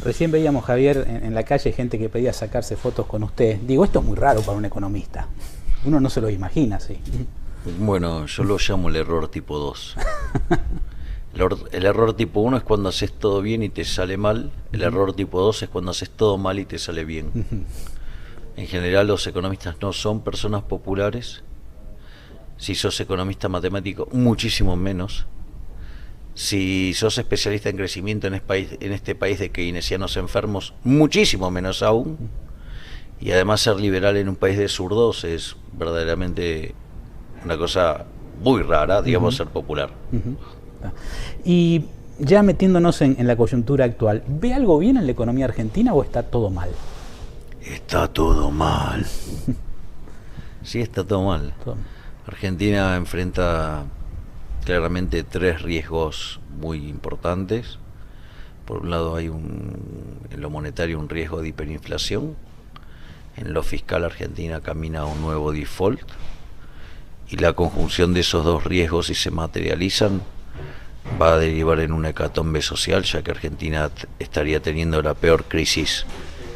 Recién veíamos, Javier, en la calle gente que pedía sacarse fotos con usted. Digo, esto es muy raro para un economista. Uno no se lo imagina así. Bueno, yo lo llamo el error tipo 2. El error tipo 1 es cuando haces todo bien y te sale mal. El error tipo 2 es cuando haces todo mal y te sale bien. En general, los economistas no son personas populares. Si sos economista matemático, muchísimo menos. Si sos especialista en crecimiento en este país de keynesianos enfermos, muchísimo menos aún. Y además ser liberal en un país de zurdos es verdaderamente una cosa muy rara, digamos, ser popular. Y ya metiéndonos en la coyuntura actual, ¿ve algo bien en la economía argentina o está todo mal? Está todo mal. Sí, está todo mal. Argentina enfrenta claramente 3 riesgos muy importantes. Por un lado hay en lo monetario un riesgo de hiperinflación. En lo fiscal, Argentina camina a un nuevo default. Y la conjunción de esos 2 riesgos, si se materializan, va a derivar en una hecatombe social, ya que Argentina estaría teniendo la peor crisis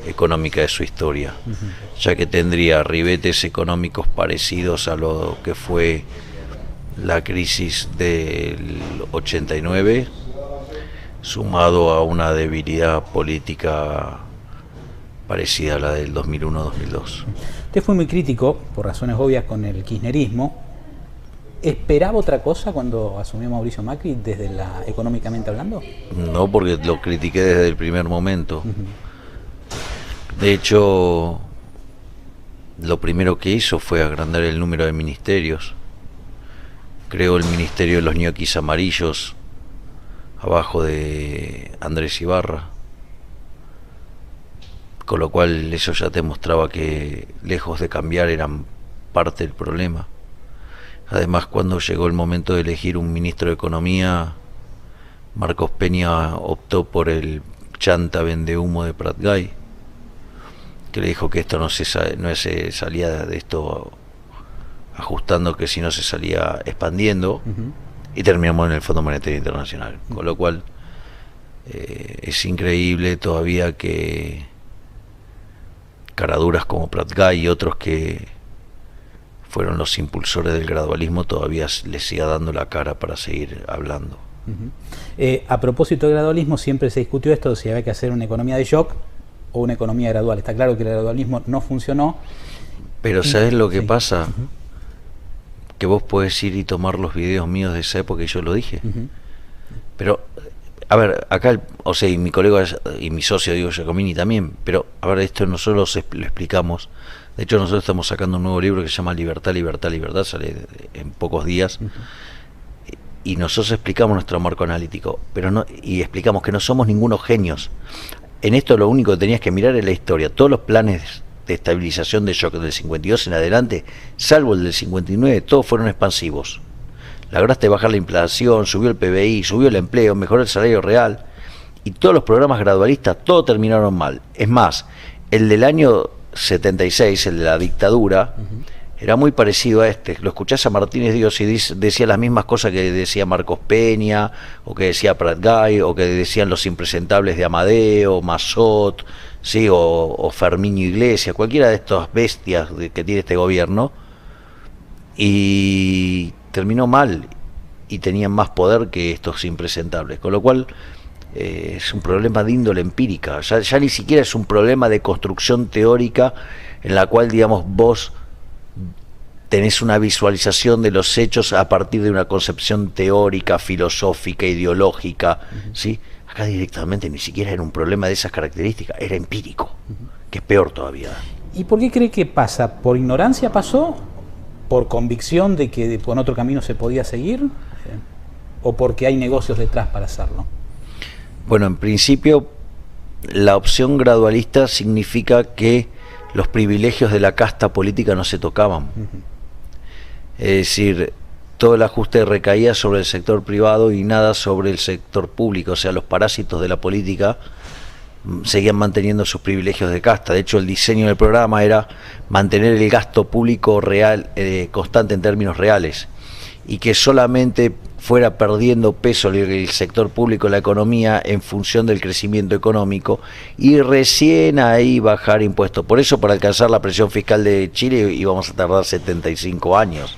económica de su historia, ya que tendría ribetes económicos parecidos a lo que fue la crisis del 89, sumado a una debilidad política parecida a la del 2001-2002. Usted fue muy crítico, por razones obvias, con el kirchnerismo. ¿Esperaba otra cosa cuando asumió Mauricio Macri, económicamente hablando? No, porque lo critiqué desde el primer momento. De hecho, lo primero que hizo fue agrandar el número de ministerios. Creó el Ministerio de los Ñoquis Amarillos, abajo de Andrés Ibarra. Con lo cual eso ya te mostraba que, lejos de cambiar, eran parte del problema. Además, cuando llegó el momento de elegir un ministro de Economía, Marcos Peña optó por el chanta vendehumo de Pratgay, que le dijo que esto no se salía de esto ajustando, que si no se salía expandiendo, y terminamos en el Fondo Monetario Internacional. Con lo cual es increíble todavía que caraduras como Pratgay y otros que fueron los impulsores del gradualismo todavía les siga dando la cara para seguir hablando. A propósito del gradualismo, siempre se discutió esto de si había que hacer una economía de shock o una economía gradual. Está claro que el gradualismo no funcionó. Pero ¿sabes lo que pasa? Que vos podés ir y tomar los videos míos de esa época y yo lo dije. Pero, a ver, acá, y mi colega y mi socio Diego Giacomini también, pero, a ver, esto nosotros lo explicamos. De hecho, nosotros estamos sacando un nuevo libro que se llama Libertad, Libertad, Libertad, sale en pocos días. Y nosotros explicamos nuestro marco analítico, y explicamos que no somos ningunos genios. En esto lo único que tenías que mirar es la historia. Todos los planes de estabilización de shock del 52 en adelante, salvo el del 59, todos fueron expansivos. Lograste bajar la inflación, subió el PBI, subió el empleo, mejoró el salario real, y todos los programas gradualistas, todos terminaron mal. Es más, el del año 76, el de la dictadura, era muy parecido a este. Lo escuchás a Martínez Díaz y decía las mismas cosas que decía Marcos Peña, o que decía Pratgay, o que decían los impresentables de Amadeo, Massot, ¿sí? o Fermín Iglesias, cualquiera de estas bestias que tiene este gobierno, y terminó mal, y tenían más poder que estos impresentables, con lo cual es un problema de índole empírica, ya ni siquiera es un problema de construcción teórica en la cual, digamos, vos tenés una visualización de los hechos a partir de una concepción teórica, filosófica, ideológica, ¿sí? Acá directamente ni siquiera era un problema de esas características, era empírico, que es peor todavía. ¿Y por qué cree que pasa? ¿Por ignorancia pasó? ¿Por convicción de que con otro camino se podía seguir? ¿O porque hay negocios detrás para hacerlo? Bueno, en principio, la opción gradualista significa que los privilegios de la casta política no se tocaban. Es decir, todo el ajuste recaía sobre el sector privado y nada sobre el sector público. O sea, los parásitos de la política seguían manteniendo sus privilegios de casta. De hecho, el diseño del programa era mantener el gasto público real constante en términos reales. y que solamente fuera perdiendo peso el sector público, la economía, en función del crecimiento económico, y recién ahí bajar impuestos. Por eso, para alcanzar la presión fiscal de Chile íbamos a tardar 75 años.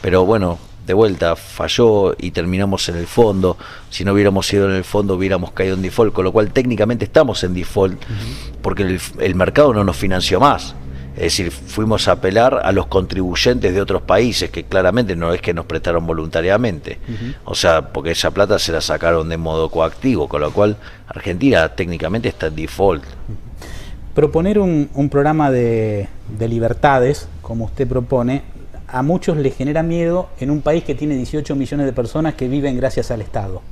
Pero bueno, de vuelta, falló y terminamos en el fondo. Si no hubiéramos ido en el fondo, hubiéramos caído en default, con lo cual técnicamente estamos en default, porque el mercado no nos financió más. Es decir, fuimos a apelar a los contribuyentes de otros países, que claramente no es que nos prestaron voluntariamente. O sea, porque esa plata se la sacaron de modo coactivo, con lo cual Argentina técnicamente está en default. Proponer un programa de libertades, como usted propone, a muchos les genera miedo en un país que tiene 18 millones de personas que viven gracias al Estado.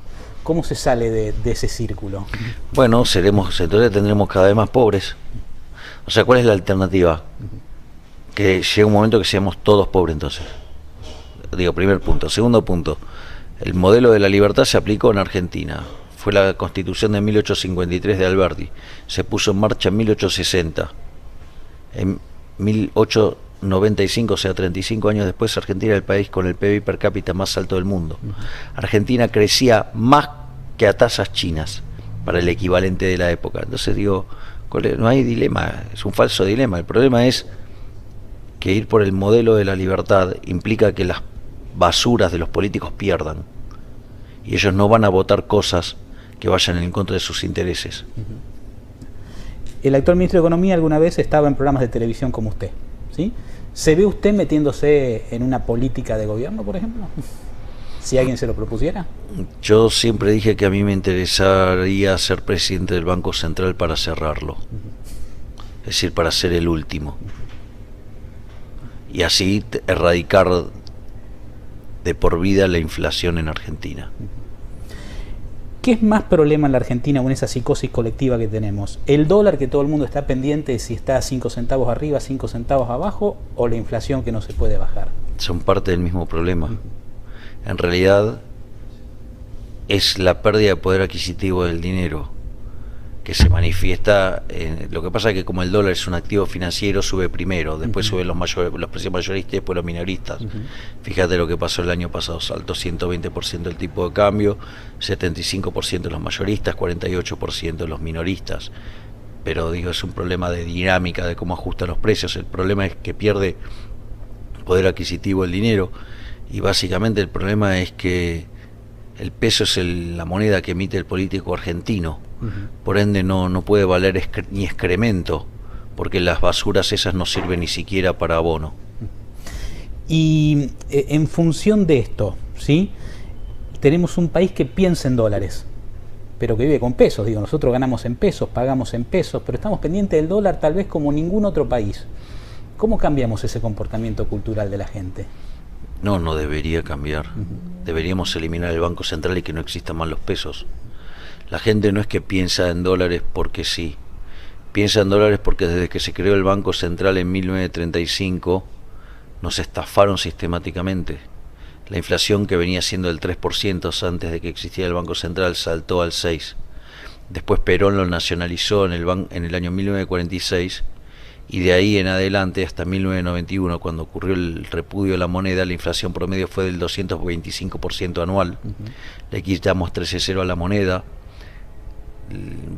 ¿Cómo se sale de ese círculo? Bueno, entonces tendremos cada vez más pobres. O sea, ¿cuál es la alternativa? Que llegue un momento que seamos todos pobres entonces. Digo, primer punto. Segundo punto, el modelo de la libertad se aplicó en Argentina. Fue la Constitución de 1853 de Alberti. Se puso en marcha en 1860. En 1895, o sea, 35 años después, Argentina era el país con el PBI per cápita más alto del mundo. Argentina crecía más que a tasas chinas para el equivalente de la época. Entonces digo, no hay dilema, es un falso dilema. El problema es que ir por el modelo de la libertad implica que las basuras de los políticos pierdan, y ellos no van a votar cosas que vayan en contra de sus intereses. El actual ministro de Economía alguna vez estaba en programas de televisión como usted, ¿sí? ¿Se ve usted metiéndose en una política de gobierno, por ejemplo? Si alguien se lo propusiera. Yo siempre dije que a mí me interesaría ser presidente del Banco Central para cerrarlo. Es decir, para ser el último. Y así erradicar de por vida la inflación en Argentina. ¿Qué es más problema en la Argentina con esa psicosis colectiva que tenemos? ¿El dólar, que todo el mundo está pendiente de si está 5 centavos arriba, 5 centavos abajo, o la inflación que no se puede bajar? Son parte del mismo problema. En realidad es la pérdida de poder adquisitivo del dinero que se manifiesta lo que pasa es que como el dólar es un activo financiero, sube primero, después suben los precios mayoristas y después los minoristas. Fíjate lo que pasó el año pasado, saltó 120% el tipo de cambio, 75% los mayoristas, 48% los minoristas. Pero digo, es un problema de dinámica, de cómo ajustan los precios. El problema es que pierde poder adquisitivo el dinero. Y básicamente el problema es que el peso es la moneda que emite el político argentino. Por ende no puede valer ni excremento, porque las basuras esas no sirven ni siquiera para abono. Y en función de esto, ¿sí? Tenemos un país que piensa en dólares, pero que vive con pesos. Digo, nosotros ganamos en pesos, pagamos en pesos, pero estamos pendientes del dólar tal vez como ningún otro país. ¿Cómo cambiamos ese comportamiento cultural de la gente? No debería cambiar. Deberíamos eliminar el Banco Central y que no existan más los pesos. La gente no es que piensa en dólares porque sí. Piensa en dólares porque desde que se creó el Banco Central en 1935 nos estafaron sistemáticamente. La inflación, que venía siendo del 3% antes de que existiera el Banco Central, saltó al 6%. Después Perón lo nacionalizó en el año 1946. Y de ahí en adelante hasta 1991, cuando ocurrió el repudio de la moneda, la inflación promedio fue del 225% anual. Le quitamos 13,0 a la moneda,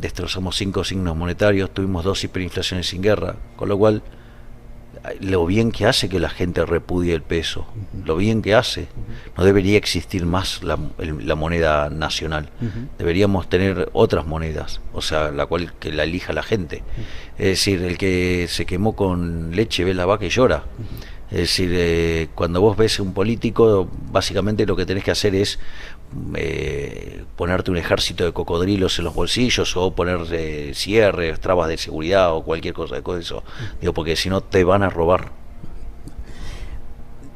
destrozamos 5 signos monetarios, tuvimos 2 hiperinflaciones sin guerra, con lo cual lo bien que hace que la gente repudie el peso, lo bien que hace. No debería existir más la moneda nacional. Deberíamos tener otras monedas, o sea, que la elija la gente. Es decir, el que se quemó con leche ve la vaca y llora. Es decir, cuando vos ves un político, básicamente lo que tenés que hacer es ponerte un ejército de cocodrilos en los bolsillos, o poner cierres, trabas de seguridad o cualquier cosa de eso. Digo, porque si no te van a robar.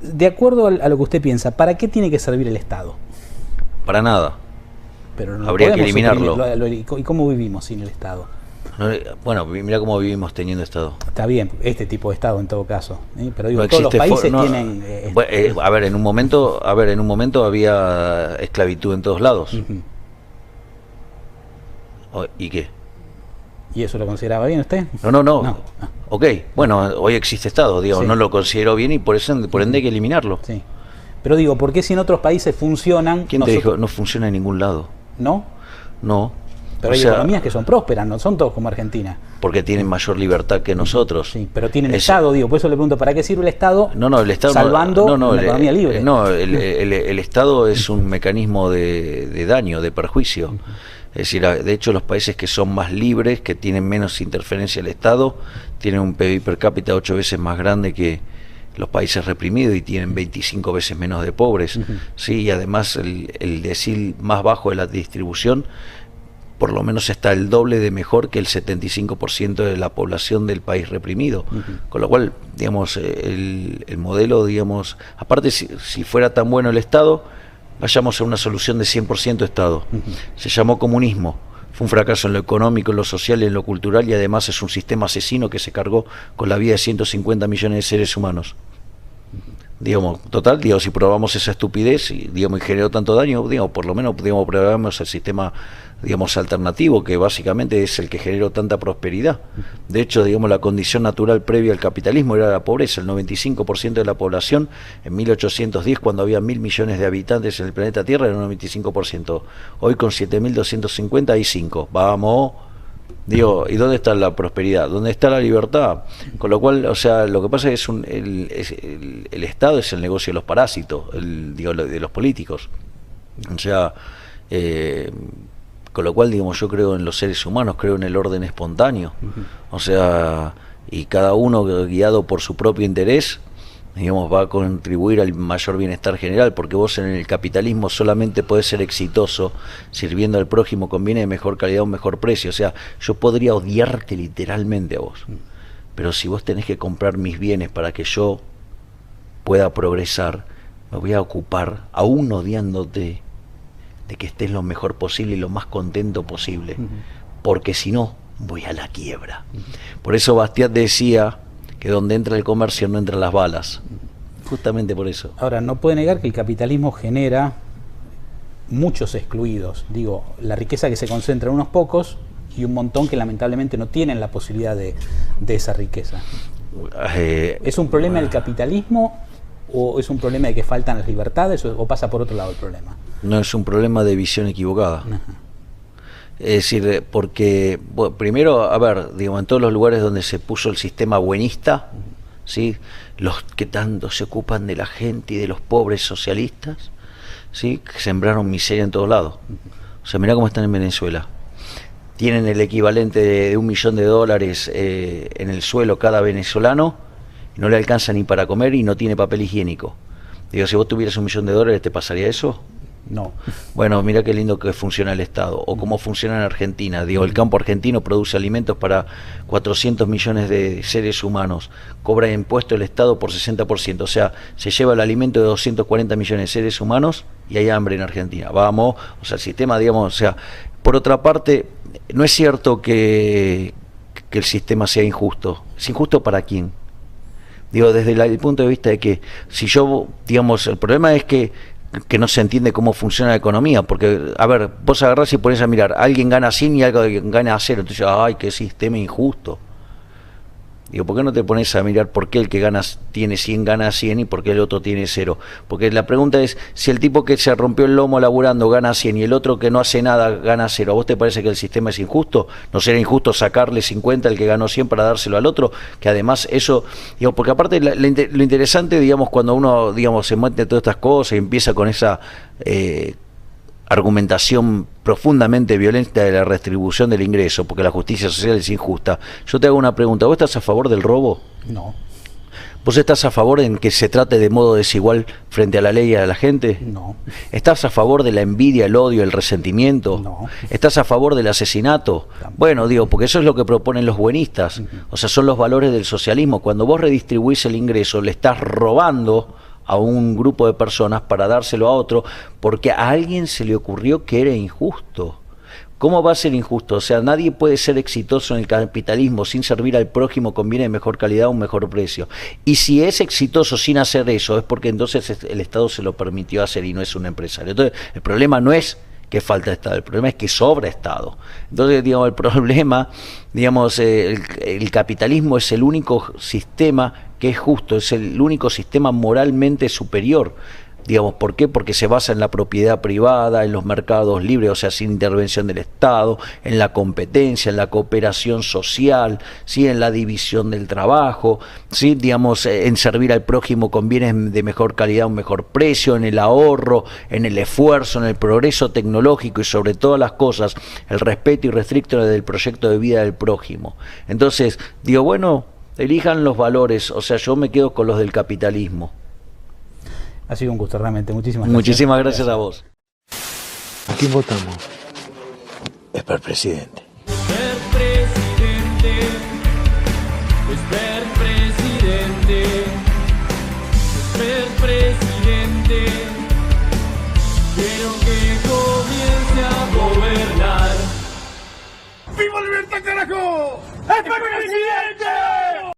De acuerdo a lo que usted piensa, ¿para qué tiene que servir el Estado? Para nada. Pero no habría que eliminarlo. ¿Y cómo vivimos sin el Estado? Bueno, mira cómo vivimos teniendo Estado. Está bien, este tipo de Estado en todo caso, pero digo, no todos los países tienen... a ver, en un momento había esclavitud en todos lados. ¿Y qué? ¿Y eso lo consideraba bien usted? No. Ok, bueno, hoy existe Estado, digo, sí. No lo considero bien y por ende hay que eliminarlo. Sí. Pero digo, ¿por qué si en otros países funcionan? ¿Quién te dijo? No funciona en ningún lado. ¿No? No. Pero hay economías que son prósperas, no son todos como Argentina. Porque tienen mayor libertad que nosotros. Sí, pero tienen Estado, digo, por eso le pregunto, ¿para qué sirve el Estado? El Estado salvando una economía libre. El Estado es un mecanismo de daño, de perjuicio. Es decir, de hecho los países que son más libres, que tienen menos interferencia del Estado, tienen un PIB per cápita 8 veces más grande que los países reprimidos y tienen 25 veces menos de pobres. ¿Sí? Y además el decil más bajo de la distribución por lo menos está el doble de mejor que el 75% de la población del país reprimido. Con lo cual, digamos, el modelo, digamos, aparte si fuera tan bueno el Estado, vayamos a una solución de 100% Estado. Se llamó comunismo. Fue un fracaso en lo económico, en lo social y en lo cultural, y además es un sistema asesino que se cargó con la vida de 150 millones de seres humanos. Digamos, total, digamos, si probamos esa estupidez y generó tanto daño, digamos, por lo menos probamos el sistema, digamos, alternativo, que básicamente es el que generó tanta prosperidad. De hecho, digamos, la condición natural previa al capitalismo era la pobreza. El 95% de la población en 1810, cuando había 1.000 millones de habitantes en el planeta Tierra, era un 95%. Hoy con 7.250 hay 5. Vamos. Digo, ¿y dónde está la prosperidad? ¿Dónde está la libertad? Con lo cual, o sea, lo que pasa es que el Estado es el negocio de los parásitos, de los políticos. O sea, con lo cual, digamos, yo creo en los seres humanos, creo en el orden espontáneo. O sea, y cada uno guiado por su propio interés, digamos, va a contribuir al mayor bienestar general, porque vos en el capitalismo solamente podés ser exitoso sirviendo al prójimo con bienes de mejor calidad a un mejor precio. O sea, yo podría odiarte literalmente a vos, pero si vos tenés que comprar mis bienes para que yo pueda progresar, me voy a ocupar, aún odiándote, de que estés lo mejor posible y lo más contento posible, porque si no, voy a la quiebra. Por eso Bastiat decía que donde entra el comercio no entran las balas, justamente por eso. Ahora, no puede negar que el capitalismo genera muchos excluidos, digo, la riqueza que se concentra en unos pocos y un montón que lamentablemente no tienen la posibilidad de esa riqueza. ¿Es un problema del capitalismo o es un problema de que faltan las libertades o pasa por otro lado el problema? No, es un problema de visión equivocada. Es decir, porque, bueno, primero, a ver, digo, en todos los lugares donde se puso el sistema buenista, ¿sí? Los que tanto se ocupan de la gente y de los pobres socialistas, ¿sí? Que sembraron miseria en todos lados. O sea, mirá cómo están en Venezuela. Tienen el equivalente de $1 millón en el suelo cada venezolano, y no le alcanza ni para comer y no tiene papel higiénico. Digo, si vos tuvieras $1 millón, ¿te pasaría eso? No. Bueno, mira qué lindo que funciona el Estado, o cómo funciona en Argentina. Digo, el campo argentino produce alimentos para 400 millones de seres humanos, cobra impuesto el Estado por 60%, o sea, se lleva el alimento de 240 millones de seres humanos y hay hambre en Argentina. Vamos, o sea, el sistema, digamos, o sea, por otra parte, no es cierto que el sistema sea injusto. ¿Es injusto para quién? Digo, desde el punto de vista de que si yo, digamos, el problema es que no se entiende cómo funciona la economía, porque, a ver, vos agarrás y pones a mirar, alguien gana 100 y alguien gana 0, entonces, ay, qué sistema injusto. Digo, ¿por qué no te pones a mirar por qué el que tiene 100 gana 100 y por qué el otro tiene 0? Porque la pregunta es, si el tipo que se rompió el lomo laburando gana 100 y el otro que no hace nada gana 0, ¿a vos te parece que el sistema es injusto? ¿No será injusto sacarle 50 al que ganó 100 para dárselo al otro? Que además eso, digo, porque aparte lo interesante, digamos, cuando uno, digamos, se mete en todas estas cosas y empieza con esa argumentación profundamente violenta de la redistribución del ingreso, porque la justicia social es injusta. Yo te hago una pregunta, ¿vos estás a favor del robo? No. ¿Vos estás a favor en que se trate de modo desigual frente a la ley y a la gente? No. ¿Estás a favor de la envidia, el odio, el resentimiento? No. ¿Estás a favor del asesinato? Tampoco. Bueno, digo, porque eso es lo que proponen los buenistas. O sea, son los valores del socialismo. Cuando vos redistribuís el ingreso, le estás robando a un grupo de personas para dárselo a otro, porque a alguien se le ocurrió que era injusto. ¿Cómo va a ser injusto? O sea, nadie puede ser exitoso en el capitalismo sin servir al prójimo con bienes de mejor calidad a un mejor precio. Y si es exitoso sin hacer eso, es porque entonces el Estado se lo permitió hacer y no es un empresario. Entonces, el problema no es que falta Estado, el problema es que sobra Estado. Entonces, digamos, el problema, digamos, el capitalismo es el único sistema que es justo, es el único sistema moralmente superior. Digamos, ¿por qué? Porque se basa en la propiedad privada, en los mercados libres, o sea, sin intervención del Estado, en la competencia, en la cooperación social, ¿sí? En la división del trabajo, ¿sí? Digamos, en servir al prójimo con bienes de mejor calidad a un mejor precio, en el ahorro, en el esfuerzo, en el progreso tecnológico y sobre todas las cosas, el respeto irrestricto del proyecto de vida del prójimo. Entonces, digo, bueno, elijan los valores, o sea, yo me quedo con los del capitalismo. Ha sido un gusto, realmente. Muchísimas gracias. Muchísimas gracias a vos. ¿A quién votamos? Es para el presidente. Ser presidente, es ser presidente, es ser presidente. Quiero que comience a gobernar. ¡Viva la libertad, carajo! ¡Es para el presidente!